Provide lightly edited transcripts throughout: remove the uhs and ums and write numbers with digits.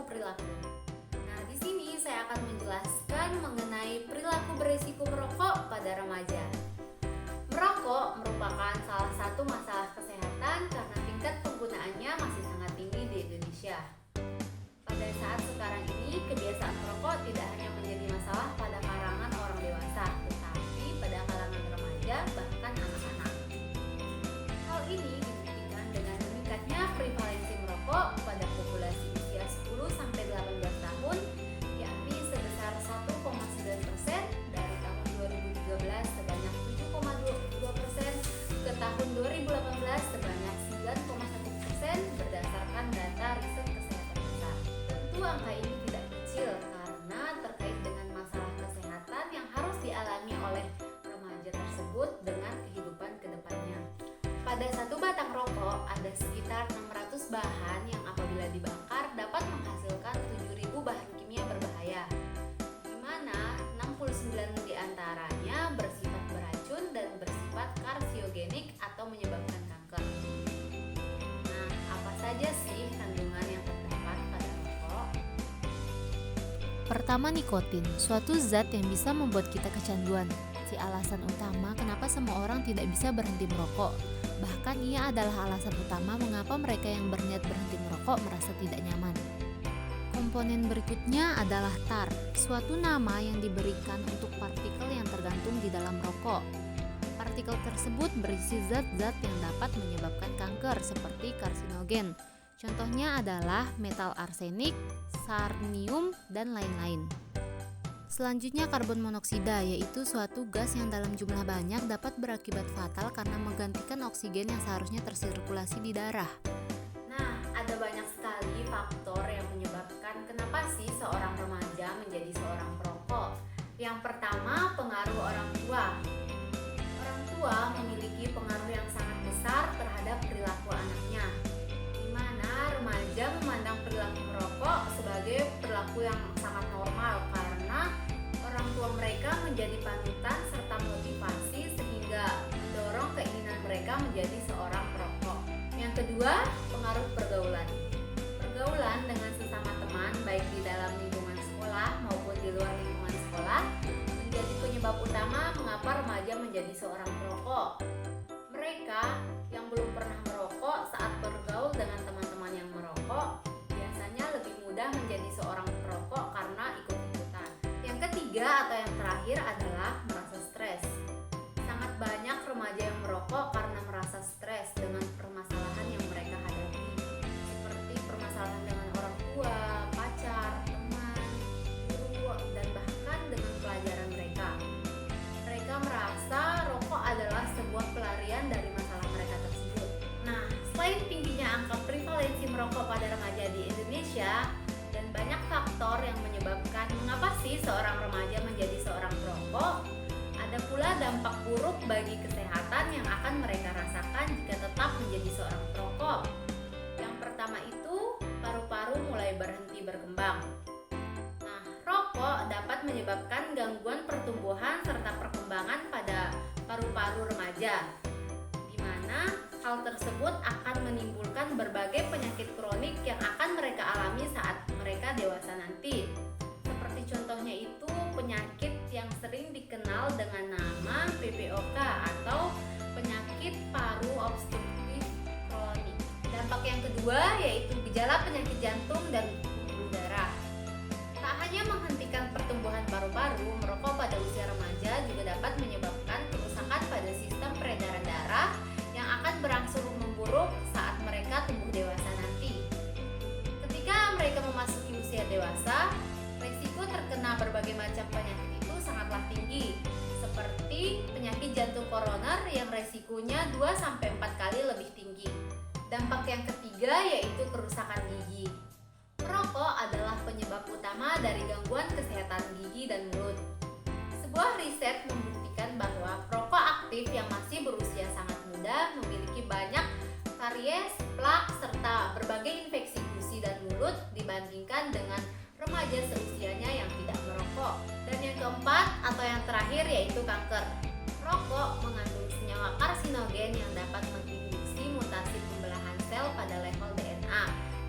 perilaku. Nah, di sini saya akan menjelaskan mengenai perilaku beresiko merokok pada remaja. Merokok merupakan salah satu masalah kesehatan karena tingkat penggunaannya masih sangat tinggi di Indonesia. Pada saat sekarang ini, kebiasaan merokok tidak hanya menjadi masalah pada kalangan orang dewasa, tetapi pada kalangan remaja bahkan anak-anak. Hal ini dibuktikan dengan meningkatnya prevalensi merokok pada populasi usia 10-18 tahun, yakni sebesar 1,9% dari tahun 2013 sebanyak 7,2% ke tahun 2018 sebanyak 9,1% berdasarkan data riset kesehatan besar. Tentu angka ini tidak kecil karena terkait dengan masalah kesehatan yang harus dialami oleh remaja tersebut dengan kehidupan kedepannya. Pada satu batang rokok ada sekitar 600 bahan yang apabila dibakar dapat menghasilkan 7.000 bahan kimia berbahaya, di mana 69 diantaranya bersifat beracun dan bersifat karsiogenik atau menyebabkan kanker. Nah, apa saja sih kandungan yang terdapat pada rokok? Pertama, nikotin, suatu zat yang bisa membuat kita kecanduan. Si alasan utama kenapa semua orang tidak bisa berhenti merokok. Bahkan ia adalah alasan utama mengapa mereka yang berniat berhenti merokok merasa tidak nyaman. Komponen berikutnya adalah tar, suatu nama yang diberikan untuk partikel yang tergantung di dalam rokok. Partikel tersebut berisi zat-zat yang dapat menyebabkan kanker seperti karsinogen. Contohnya adalah metal arsenik, sarnium, dan lain-lain. Selanjutnya karbon monoksida, yaitu suatu gas yang dalam jumlah banyak dapat berakibat fatal karena menggantikan oksigen yang seharusnya tersirkulasi di darah. Nah, ada banyak sekali faktor yang menyebabkan kenapa sih seorang remaja menjadi seorang perokok. Yang pertama, pengaruh orang tua. Orang tua memiliki pengaruh yang sangat besar terhadap perilaku anaknya, di mana remaja memandang perilaku merokok sebagai perilaku yang sangat normal karena orang tua mereka menjadi panutan serta motivasi sehingga mendorong keinginan mereka menjadi seorang perokok. Yang kedua, pengaruh pergaulan. Pergaulan dengan sesama teman baik di dalam lingkungan sekolah maupun di luar lingkungan sekolah menjadi penyebab utama mengapa remaja menjadi seorang perokok. Mereka yang belum pernah merokok saat bergaul dengan teman-teman yang merokok biasanya lebih mudah menjadi seorang perokok karena ikut-ikutan. Yang ketiga atau yang terakhir adalah merasa stres. Sangat banyak remaja yang merokok karena merasa stres dengan permasalahan yang mereka hadapi, seperti permasalahan dengan orang tua, pacar, teman, guru, dan bahkan dengan pelajaran mereka. Mereka merasa rokok adalah sebuah pelarian dari masalah mereka tersebut. Nah, selain tingginya angka prevalensi merokok pada remaja di Indonesia dan banyak faktor yang menyebabkan mengapa sih seorang remaja menjadi seorang perokok, ada pula dampak buruk bagi kesehatan yang akan mereka rasakan jika tetap menjadi seorang perokok. Yang pertama itu, paru-paru mulai berhenti berkembang. Nah, rokok dapat menyebabkan gangguan pertumbuhan serta perkembangan pada paru-paru remaja, di mana hal tersebut akan menimbulkan berbagai penyakit kronik yang akan mereka alami saat mereka dewasa nanti. Seperti contohnya itu penyakit yang sering dikenal dengan nama PPOK atau penyakit paru obstruktif kronik. Dampak yang kedua yaitu gejala penyakit jantung dan pembuluh darah. Tak hanya menghentikan pertumbuhan paru-paru, merokok pada usia remaja juga dapat menyebabkan kerusakan pada sistem peredaran darah yang akan berangsur memburuk saat mereka tumbuh dewasa nanti. Ketika mereka memasuki usia dewasa, risiko terkena berbagai macam penyakit itu sangatlah tinggi, seperti penyakit jantung koroner yang resikonya 2-4 kali lebih tinggi. Dampak yang ketiga yaitu kerusakan gigi. Merokok adalah penyebab utama dari gangguan kesehatan gigi dan mulut. Sebuah riset membuktikan bahwa perokok aktif yang masih berusia sangat muda memiliki banyak karies, plak, serta berbagai infeksi gusi dan mulut dibandingkan dengan remaja seusianya yang tidak merokok. Dan yang keempat atau yang terakhir yaitu kanker. Rokok mengandung senyawa karsinogen yang dapat menginduksi mutasi pembelahan sel pada level DNA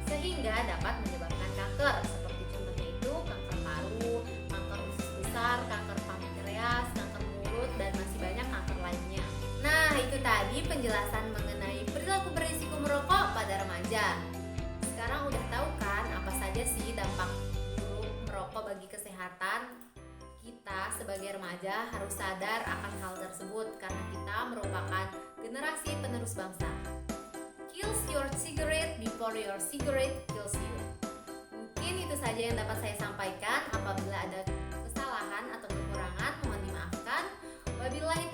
sehingga dapat menyebabkan kanker aja sih dampak buruk merokok bagi kesehatan. Kita sebagai remaja harus sadar akan hal tersebut karena kita merupakan generasi penerus bangsa. Kills your cigarette before your cigarette kills you. Mungkin itu saja yang dapat saya sampaikan. Apabila ada kesalahan atau kekurangan, mohon dimaafkan. Wabillahi